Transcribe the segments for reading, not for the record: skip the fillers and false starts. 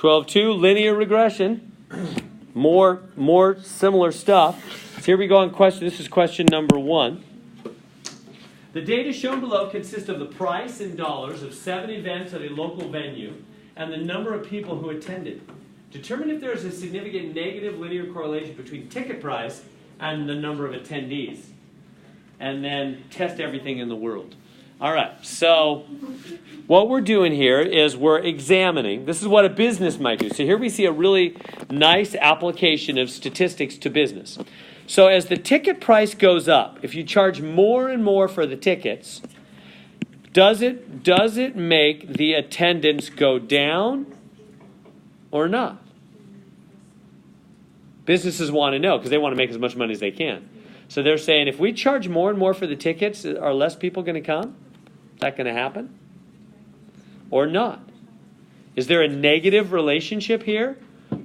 12.2, linear regression. More similar stuff. So here we go on question. This is question number 1. The data shown below consists of the price in dollars of 7 events at a local venue and the number of people who attended. Determine if there is a significant negative linear correlation between ticket price and the number of attendees. And then test everything in the world. All right, so what we're doing here is we're examining. This is what a business might do. So here we see a really nice application of statistics to business. So as the ticket price goes up, if you charge more and more for the tickets, does it make the attendance go down or not? Businesses want to know because they want to make as much money as they can. So they're saying if we charge more and more for the tickets, are less people going to come? Is that going to happen? Or not? Is there a negative relationship here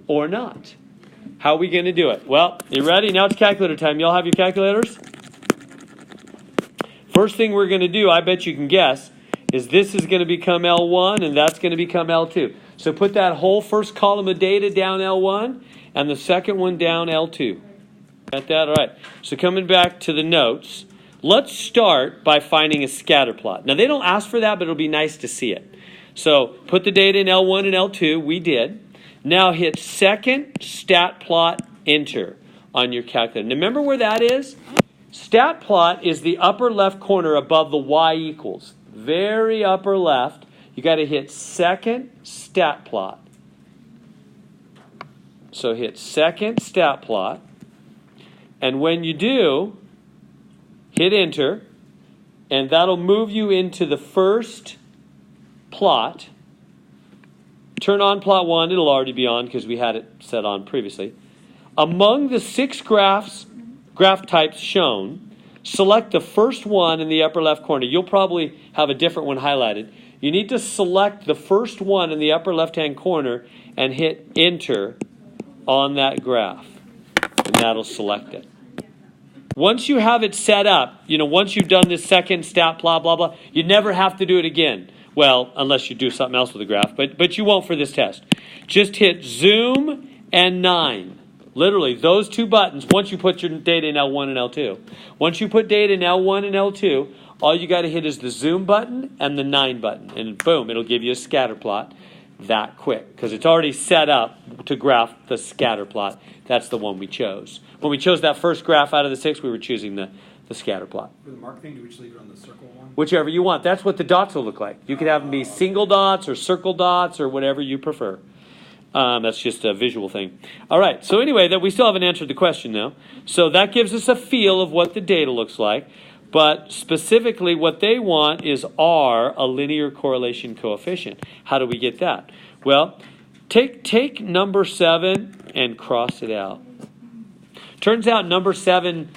or not? How are we going to do it? Well, you ready? Now it's calculator time. Y'all have your calculators? First thing we're going to do, I bet you can guess, is this is going to become L1 and that's going to become L2. So put that whole first column of data down L1 and the second one down L2. Got that? All right. So coming back to the notes, let's start by finding a scatter plot. Now, they don't ask for that, but it'll be nice to see it. So put the data in L1 and L2. We did. Now hit second stat plot, enter on your calculator. Now remember where that is? Stat plot is the upper left corner above the y equals. Very upper left. You got to hit second stat plot. So hit second stat plot. And when you do, hit enter, and that'll move you into the first plot. Turn on plot 1, it'll already be on because we had it set on previously. Among the 6 graph types shown, select the first one in the upper left corner. You'll probably have a different one highlighted. You need to select the first one in the upper left-hand corner and hit enter on that graph. And that'll select it. Once you have it set up, once you've done this second stat plot, blah, blah, you never have to do it again. Well, unless you do something else with the graph, but you won't for this test. Just hit zoom and 9. Literally, those 2 buttons, once you put your data in L1 and L2. Once you put data in L1 and L2, all you got to hit is the zoom button and the 9 button. And boom, it'll give you a scatter plot that quick. Because it's already set up to graph the scatter plot. That's the one we chose. When we chose that first graph out of the 6, we were choosing the scatter plot. For the mark thing, do we just leave it on the circle one? Whichever you want. That's what the dots will look like. You could have them be single dots or circle dots or whatever you prefer. That's just a visual thing. All right. So anyway, we still haven't answered the question now. So that gives us a feel of what the data looks like. But specifically what they want is R, a linear correlation coefficient. How do we get that? Well, take number 7 and cross it out. Turns out number 7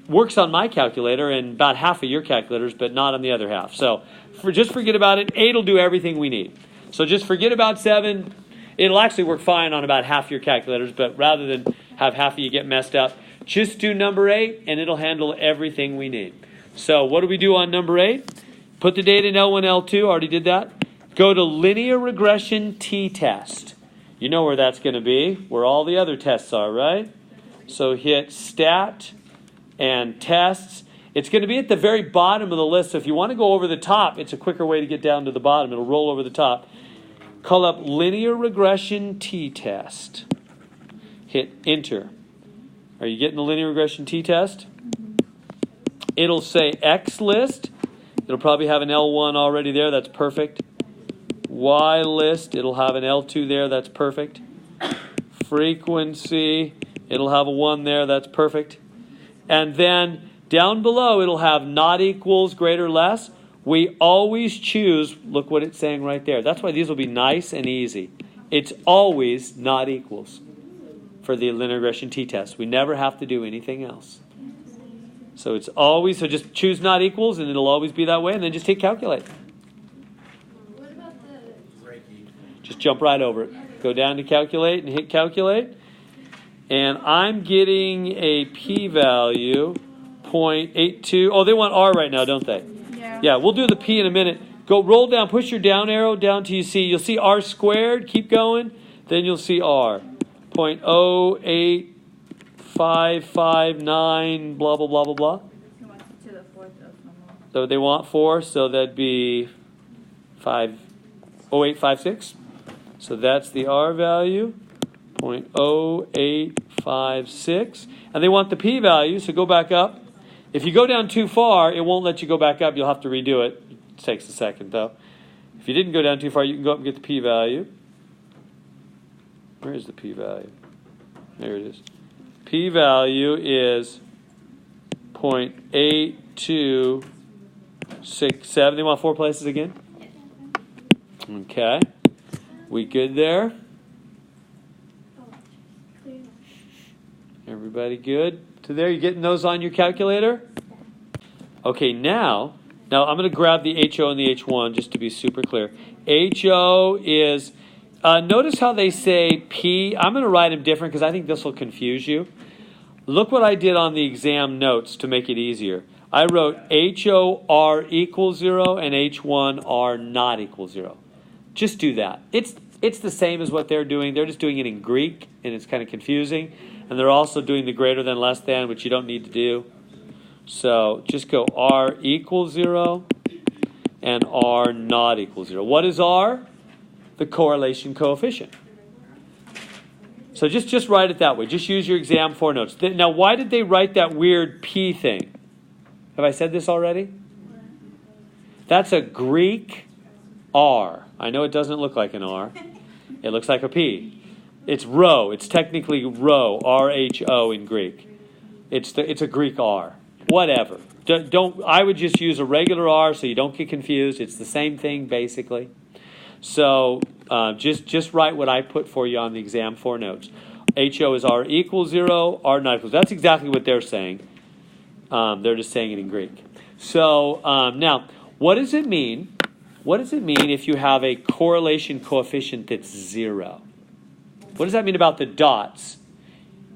works on my calculator and about half of your calculators, but not on the other half. So just forget about it. 8 will do everything we need. So just forget about 7. It'll actually work fine on about half your calculators, but rather than have half of you get messed up, just do number 8 and it'll handle everything we need. So what do we do on number 8? Put the data in L1, L2. Already did that. Go to linear regression t-test. You know where that's going to be, where all the other tests are, right? So hit stat and tests. It's going to be at the very bottom of the list. So if you want to go over the top, it's a quicker way to get down to the bottom. It'll roll over the top. Call up linear regression t-test. Hit enter. Are you getting the linear regression t-test? It'll say X list. It'll probably have an L1 already there. That's perfect. Y list. It'll have an L2 there. That's perfect. Frequency. It'll have a 1 there. That's perfect. And then down below, it'll have not equals, greater, less. We always choose, look what it's saying right there. That's why these will be nice and easy. It's always not equals for the linear regression t-test. We never have to do anything else. So it's always, so just choose not equals and it'll always be that way, and then just hit calculate. What about the Reiki? Just jump right over it. Go down to calculate and hit calculate. And I'm getting a p-value 0.82. Oh, they want R right now, don't they? Yeah, we'll do the p in a minute. Go roll down, push your down arrow down till you'll see R squared. Keep going. then you'll see R. 0.08559, blah, blah, blah, blah, blah. To the fourth of normal. So they want 4, so that'd be 0.0856. So that's the R value, 0.0856. And they want the P value, so go back up. If you go down too far, it won't let you go back up. You'll have to redo it. It takes a second, though. If you didn't go down too far, you can go up and get the P value. Where is the P value? There it is. P value is 0.8267. They want 4 places again? Okay. We good there? Everybody good to there? You getting those on your calculator? Okay, now I'm going to grab the HO and the H1 just to be super clear. HO is, notice how they say P. I'm going to write them different because I think this will confuse you. Look what I did on the exam notes to make it easier. I wrote HOR equals 0 and H1 R not equal 0. Just do that. It's the same as what they're doing. They're just doing it in Greek, and it's kind of confusing. And they're also doing the greater than, less than, which you don't need to do. So just go R equals 0 and R not equal 0. What is R? The correlation coefficient. So just write it that way. Just use your exam 4 notes. Now, why did they write that weird P thing? Have I said this already? That's a Greek R. I know it doesn't look like an R. It looks like a P. It's rho. It's technically rho, R-H-O in Greek. It's a Greek R. Whatever. I would just use a regular R so you don't get confused. It's the same thing basically. So just write what I put for you on the exam 4 notes. HO is R equals 0, R not equals. That's exactly what they're saying. They're just saying it in Greek. So now, what does it mean? What does it mean if you have a correlation coefficient that's 0? What does that mean about the dots?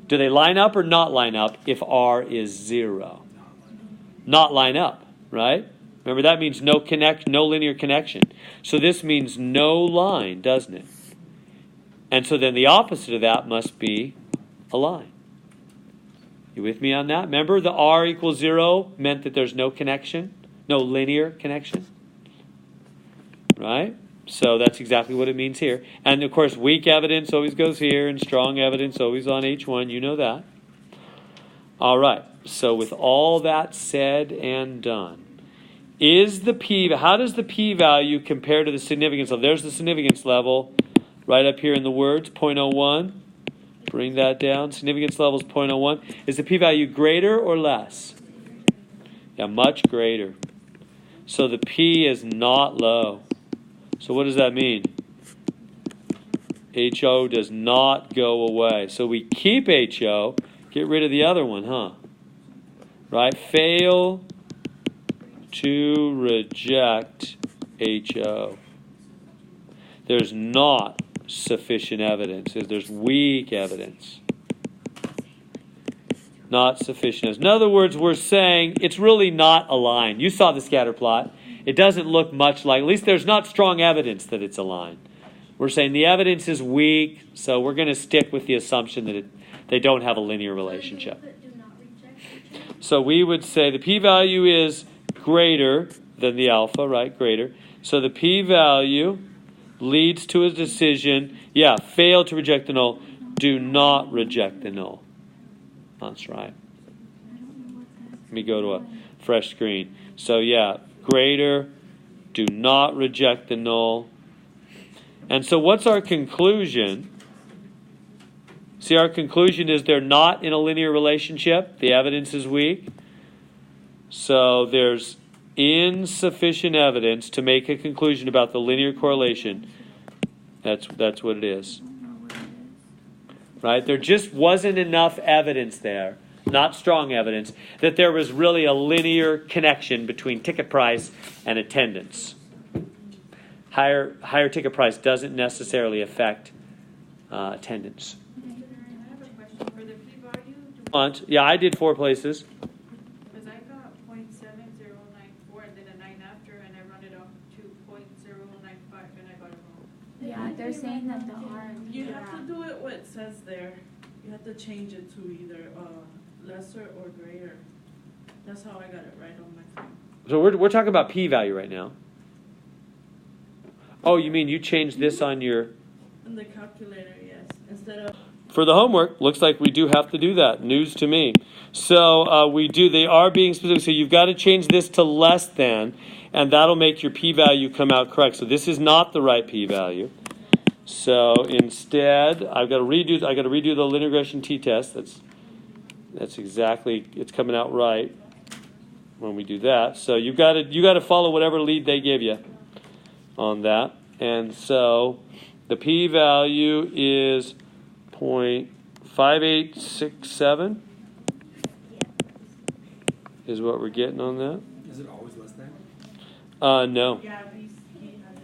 Do they line up or not line up if R is 0? Not line up, right? Remember, that means no linear connection. So this means no line, doesn't it? And so then the opposite of that must be a line. You with me on that? Remember, the R equals 0 meant that there's no connection, no linear connection, right? So that's exactly what it means here. And of course, weak evidence always goes here, and strong evidence always on H1. You know that. All right. So with all that said and done, how does the P value compare to the significance level? There's the significance level right up here in the words, 0.01. Bring that down. Significance level is 0.01. Is the P value greater or less? Yeah, much greater. So the P is not low. So what does that mean? HO does not go away. So we keep HO, get rid of the other one, huh? Right? Fail to reject HO. There's not sufficient evidence. There's weak evidence. Not sufficient. In other words, we're saying it's really not a line. You saw the scatter plot. It doesn't look much like, at least there's not strong evidence that it's a line. We're saying the evidence is weak, so we're going to stick with the assumption that they don't have a linear relationship. So we would say the p-value is greater than the alpha, right? Greater. So the p-value leads to a decision, fail to reject the null, do not reject the null. That's right. Let me go to a fresh screen. So greater, do not reject the null. And so what's our conclusion? See, our conclusion is they're not in a linear relationship. The evidence is weak. So there's insufficient evidence to make a conclusion about the linear correlation. That's what it is. Right? There just wasn't enough evidence there, not strong evidence, that there was really a linear connection between ticket price and attendance. Higher ticket price doesn't necessarily affect attendance. I have a question. For the p-value? Yeah, I did 4 places. Because I got 0.7094 and then a 9 after, and I run it off to 0.095 and I got it wrong. Yeah, there's they're saying that the R and P You have to value. do it what it says there. You have to change it to either lesser or greater. That's how I got it right on my thing. So we're talking about p-value right now. Oh, you mean you changed this on your... In the calculator, yes. Instead of... For the homework, looks like we do have to do that. News to me. So we do. They are being specific. So you've got to change this to less than, and that'll make your p-value come out correct. So this is not the right p-value. So instead, I've got to redo the linear regression t-test. That's exactly, it's coming out right when we do that. So you got to follow whatever lead they give you on that. And so the p-value is 0.5867 is what we're getting on that. Is it always less than? No. Yeah, he had to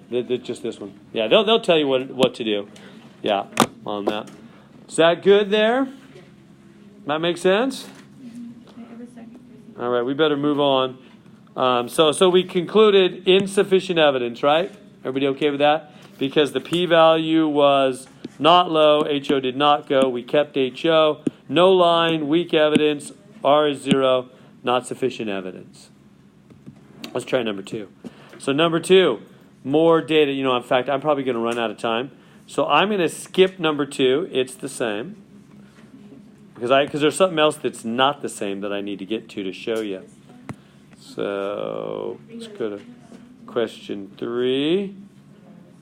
change it. Just this one. Yeah, they'll tell you what to do. Yeah, on that. Is that good there? That make sense? All right, we better move on. So we concluded insufficient evidence, right? Everybody okay with that? Because the p-value was not low, HO did not go. We kept HO. No line, weak evidence, R is 0, not sufficient evidence. Let's try number 2. So number 2, more data. In fact, I'm probably going to run out of time. So I'm going to skip number 2. It's the same. Because there's something else that's not the same that I need to get to show you. So let's go to question 3.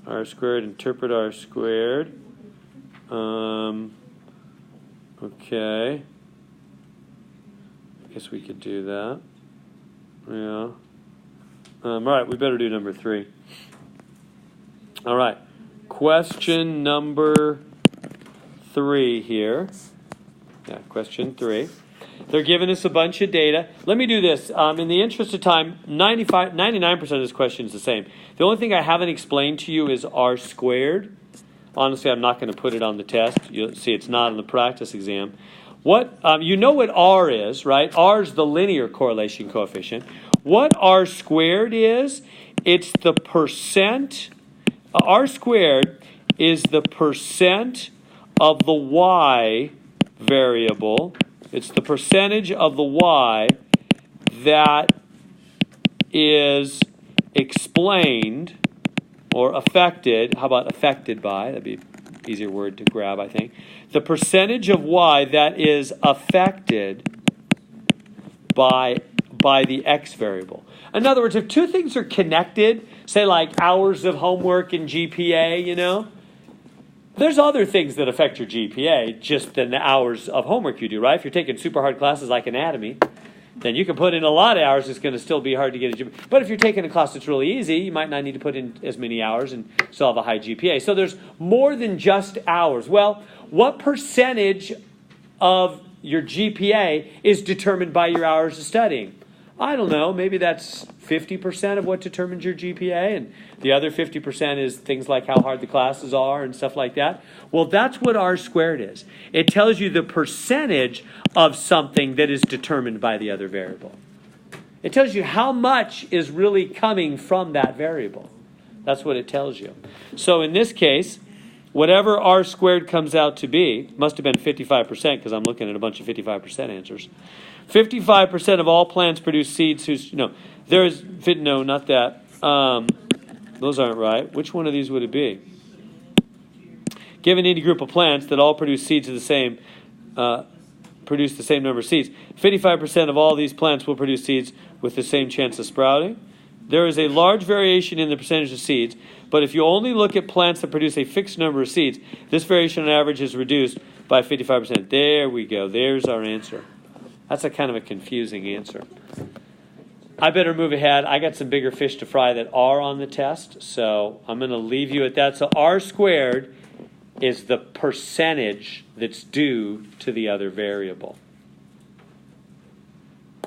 R squared, interpret R squared. Okay. I guess we could do that. Yeah. All right, we better do number 3. All right. Question number 3 here. Yeah, question 3. They're giving us a bunch of data. Let me do this. In the interest of time, 99% of this question is the same. The only thing I haven't explained to you is R squared. Honestly, I'm not going to put it on the test. You'll see it's not on the practice exam. You know what R is, right? R is the linear correlation coefficient. What R squared is, it's the percent. R squared is the percent of the Y variable. It's the percentage of the Y that is explained or affected. How about affected by? That'd be an easier word to grab, I think. The percentage of Y that is affected by the X variable. In other words, if two things are connected, say like hours of homework and GPA, there's other things that affect your GPA just than the hours of homework you do, right? If you're taking super hard classes like anatomy, then you can put in a lot of hours. It's going to still be hard to get a GPA. But if you're taking a class that's really easy, you might not need to put in as many hours and still have a high GPA. So there's more than just hours. Well, what percentage of your GPA is determined by your hours of studying? I don't know. Maybe that's 50% of what determines your GPA, and the other 50% is things like how hard the classes are and stuff like that. Well, that's what R squared is. It tells you the percentage of something that is determined by the other variable. It tells you how much is really coming from that variable. That's what it tells you. So in this case, whatever R squared comes out to be, must have been 55% because I'm looking at a bunch of 55% answers. 55% of all plants produce seeds whose, not that. Those aren't right. Which one of these would it be? Given any group of plants that all produce seeds of the same, produce the same number of seeds, 55% of all these plants will produce seeds with the same chance of sprouting. There is a large variation in the percentage of seeds, but if you only look at plants that produce a fixed number of seeds, this variation on average is reduced by 55%. There we go. There's our answer. That's a kind of a confusing answer. I better move ahead. I got some bigger fish to fry that are on the test, so I'm going to leave you at that. So R squared is the percentage that's due to the other variable.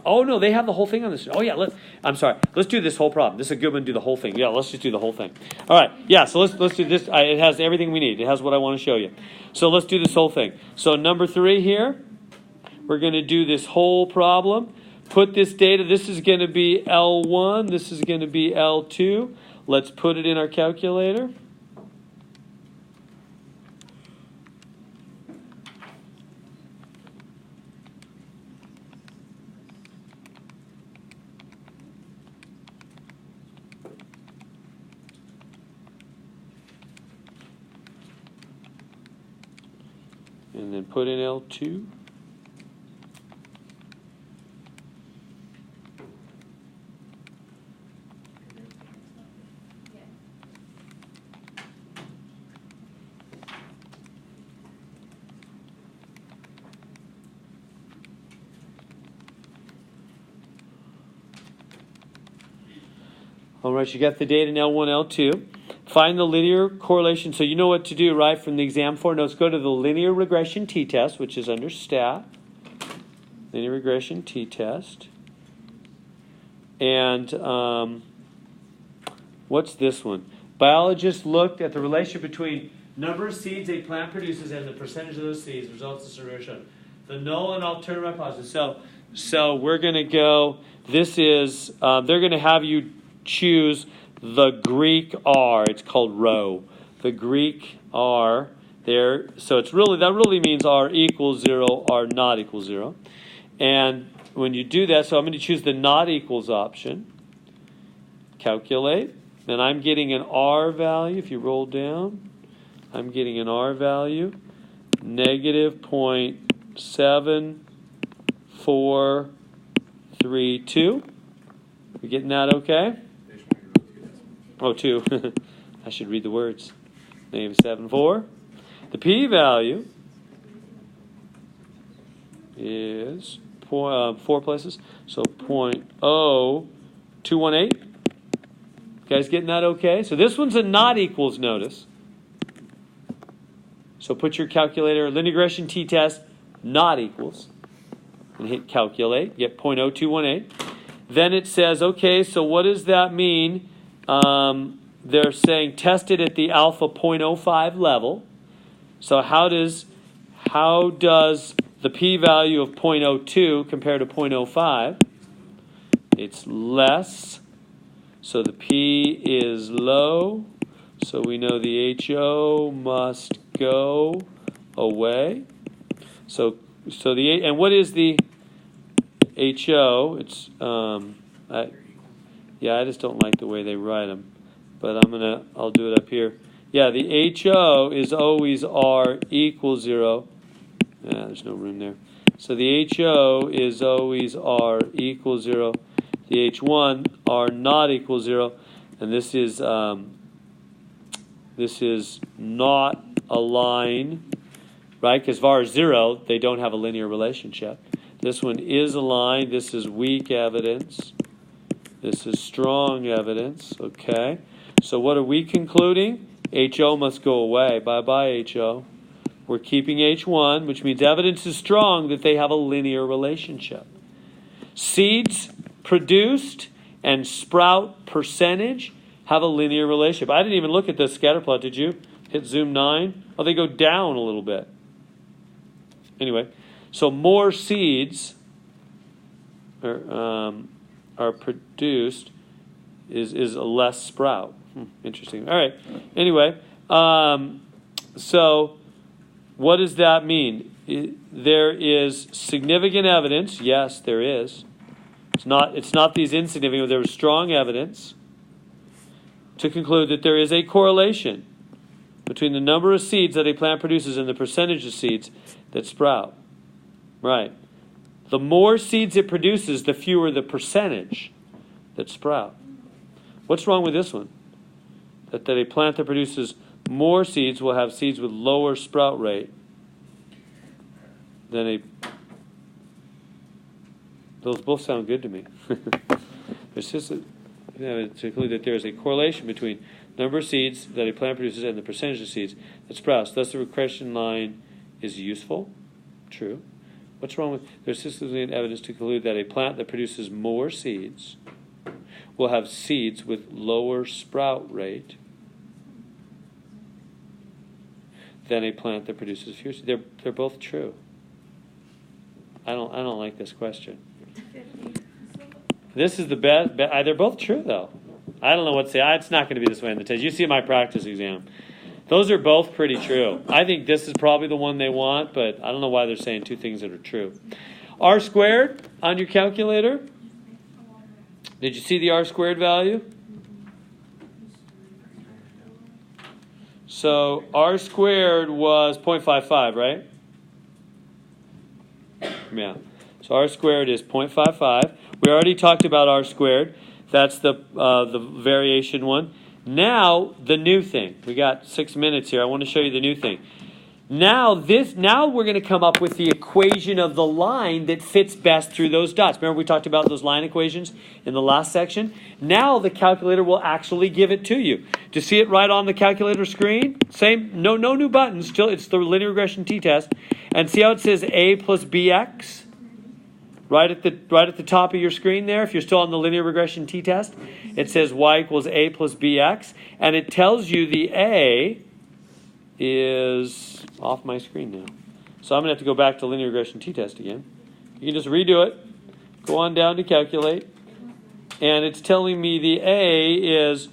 Oh, no, they have the whole thing on this. Oh, yeah, I'm sorry. Let's do this whole problem. This is a good one to do the whole thing. Yeah, let's just do the whole thing. All right, yeah, so let's do this. It has everything we need. It has what I want to show you. So let's do this whole thing. So number 3 here. We're going to do this whole problem. Put this data. This is going to be L1. This is going to be L2. Let's put it in our calculator. And then put in L2. All right, you got the data in L1, L2. Find the linear correlation. So you know what to do, right, from the exam 4 notes. Go to the linear regression t-test, which is under stat. Linear regression t-test. And what's this one? Biologists looked at the relationship between number of seeds a plant produces and the percentage of those seeds. Results of solution. The null and alternative hypothesis. So we're going to go, this is, they're going to have you choose the Greek R. It's called rho. The Greek R there. So it's really, that really means R equals 0, R not equals 0. And when you do that, so I'm going to choose the not equals option. Calculate. And I'm getting an R value. If you roll down, I'm getting an R value. Negative 0.7432. We getting that okay? Oh, 2. I should read the words. -7.4. The p-value is 4 places. So 0.0218. You guys getting that okay? So this one's a not equals notice. So put your calculator, linear regression t-test, not equals. And hit calculate. Get 0.0218. Then it says, okay, so what does that mean? They're saying tested at the alpha 0.05 level. So how does the p-value of 0.02 compare to 0.05? It's less. So the p is low. So we know the HO must go away. So and what is the HO? It's I just don't like the way they write them, but I'll do it up here. Yeah, the HO is always R equals 0. Yeah, there's no room there. So the HO is always R equals 0. The H1 R not equals 0, and this is not a line, right? Because var is 0, they don't have a linear relationship. This one is a line. This is weak evidence. This is strong evidence, okay? So what are we concluding? HO must go away. Bye-bye, HO. We're keeping H1, which means evidence is strong that they have a linear relationship. Seeds produced and sprout percentage have a linear relationship. I didn't even look at the scatter plot, did you? Hit zoom 9. Oh, they go down a little bit. Anyway, so more seeds are produced is a less sprout. Interesting. All right. Anyway, so what does that mean? There is significant evidence. Yes, there is. It's not these insignificant. There is strong evidence to conclude that there is a correlation between the number of seeds that a plant produces and the percentage of seeds that sprout. Right. The more seeds it produces, the fewer the percentage that sprout. What's wrong with this one? That a plant that produces more seeds will have seeds with lower sprout rate than a... Those both sound good to me. It's just to conclude that there is a correlation between number of seeds that a plant produces and the percentage of seeds that sprouts. Thus, the regression line is useful. True. What's wrong with... There's statistically evidence to conclude that a plant that produces more seeds will have seeds with lower sprout rate than a plant that produces fewer seeds. They're both true. I don't like this question. This is the best. They're both true, though. I don't know what to say. It's not going to be this way in the test. You see my practice exam. Those are both pretty true. I think this is probably the one they want, but I don't know why they're saying two things that are true. R-squared on your calculator. Did you see the R-squared value? So R-squared was 0.55, right? Yeah. So R squared is 0.55. We already talked about R squared. That's the variation one. Now, the new thing. We got 6 minutes here. I want to show you the new thing. Now we're going to come up with the equation of the line that fits best through those dots. Remember we talked about those line equations in the last section? Now the calculator will actually give it to you. Do you see it right on the calculator screen? Same, no new buttons. Still, it's the linear regression t-test. And see how it says a plus bx? Right at the top of your screen there, if you're still on the linear regression t-test, it says y equals a plus bx. And it tells you the a is off my screen now. So I'm going to have to go back to linear regression t-test again. You can just redo it. Go on down to calculate. And it's telling me the A is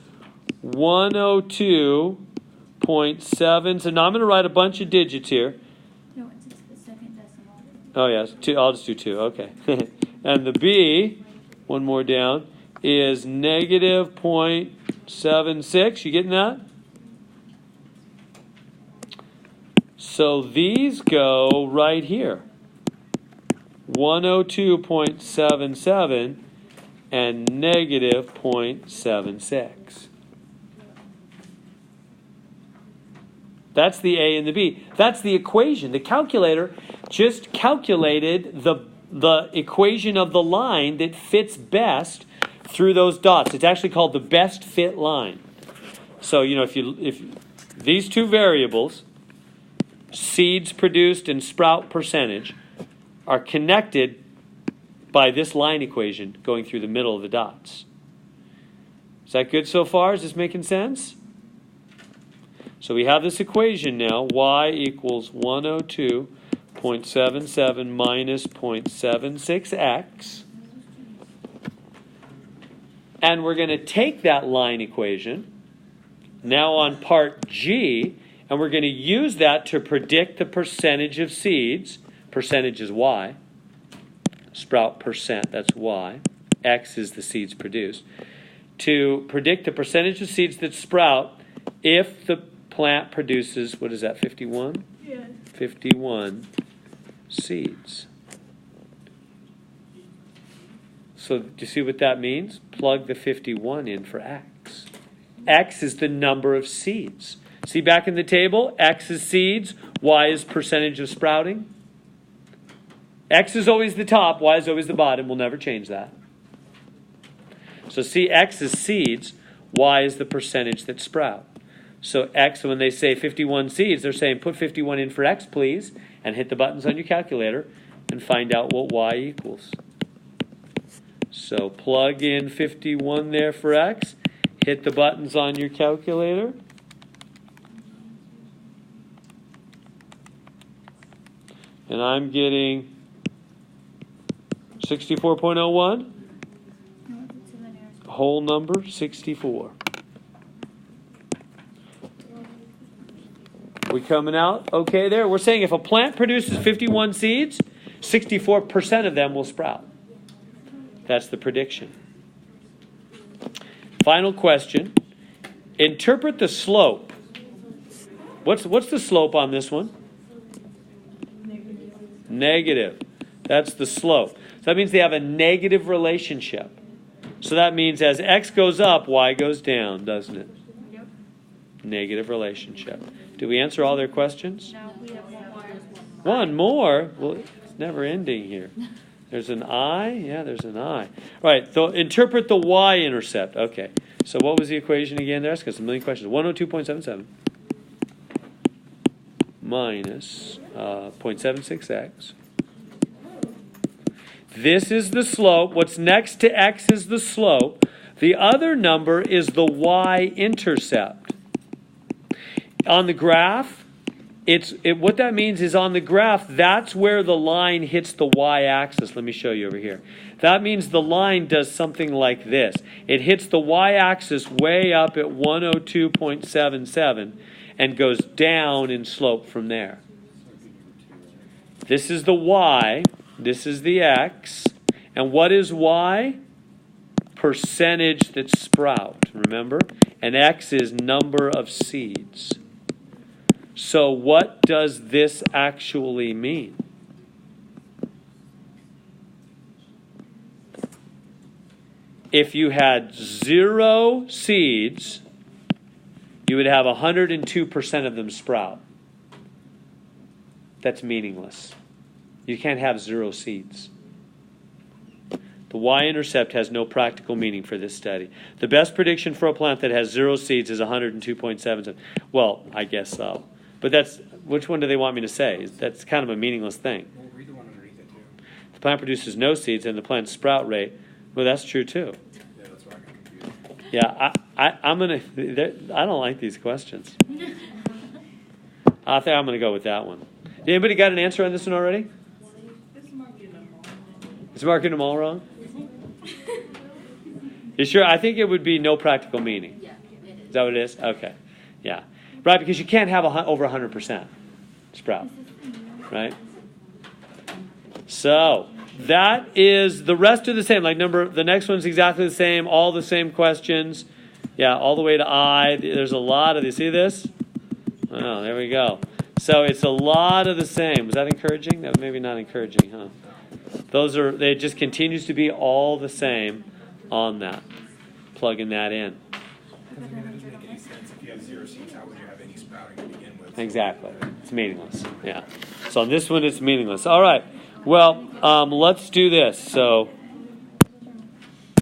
102.7. So now I'm going to write a bunch of digits here. No, it's the second decimal. Oh, yes. I'll just do 2. Okay. And the B, one more down, is negative 0.76. You getting that? So these go right here. 102.77 and negative 0.76. That's the A and the B. That's the equation. The calculator just calculated the equation of the line that fits best through those dots. It's actually called the best fit line. So, if these two variables, seeds produced and sprout percentage, are connected by this line equation going through the middle of the dots. Is that good so far? Is this making sense? So we have this equation now, y equals 102.77 minus 0.76x. And we're going to take that line equation now on part G, and we're going to use that to predict the percentage of seeds. Percentage is y. Sprout percent, that's y. X is the seeds produced. To predict the percentage of seeds that sprout if the plant produces, what is that, 51? Yeah. 51 seeds. So do you see what that means? Plug the 51 in for X. X is the number of seeds. See back in the table, X is seeds, Y is percentage of sprouting. X is always the top, Y is always the bottom. We'll never change that. So see, X is seeds, Y is the percentage that sprout. So X, when they say 51 seeds, they're saying put 51 in for X, please, and hit the buttons on your calculator and find out what Y equals. So plug in 51 there for X, hit the buttons on your calculator. And I'm getting 64.01. Whole number, 64. We coming out okay there? We're saying if a plant produces 51 seeds, 64% of them will sprout. That's the prediction. Final question. Interpret the slope. What's the slope on this one? Negative. That's the slope. So that means they have a negative relationship. So that means as X goes up, Y goes down, doesn't it? Yep. Negative relationship. Did we answer all their questions? No, we have one more. One more? Well, it's never ending here. There's an I? Yeah, there's an I. All right, so interpret the y-intercept. Okay, so what was the equation again there? Ask us a million questions. 102.77 minus 0.76x. This is the slope. What's next to x is the slope. The other number is the y-intercept. On the graph, what that means is on the graph, that's where the line hits the y-axis. Let me show you over here. That means the line does something like this. It hits the y-axis way up at 102.77 and goes down in slope from there. This is the y. This is the x. And what is y? Percentage that sprout, remember? And x is number of seeds. So what does this actually mean? if you had 0 seeds, you would have 102% of them sprout. That's meaningless. You can't have 0 seeds. The y-intercept has no practical meaning for this study. The best prediction for a plant that has 0 seeds is 102.77. Well, I guess so. But which one do they want me to say? That's kind of a meaningless thing. Well, read the one underneath it too. The plant produces no seeds and the plant's sprout rate, well, that's true too. Yeah, that's why I got confused. Yeah, I'm going to, I don't like these questions. I think I'm going to go with that one. Anybody got an answer on this one already? It's marking them all. Is marking them all wrong? You sure? I think it would be no practical meaning. Yeah, it is. Is that what it is? Okay. Yeah. Right, because you can't have over 100% sprout. Right? So, that is, the rest are the same. Like the next one's exactly the same, all the same questions. Yeah, all the way to I. There's a lot of these. See this? Oh, there we go. So it's a lot of the same. Was that encouraging? That was maybe not encouraging, huh? It just continues to be all the same on that. Plugging that in. Because it doesn't make any sense. If you have 0 seeds, how would you have any sprouting to begin with? Exactly. It's meaningless. Yeah. So on this one, it's meaningless. All right. Well, let's do this. So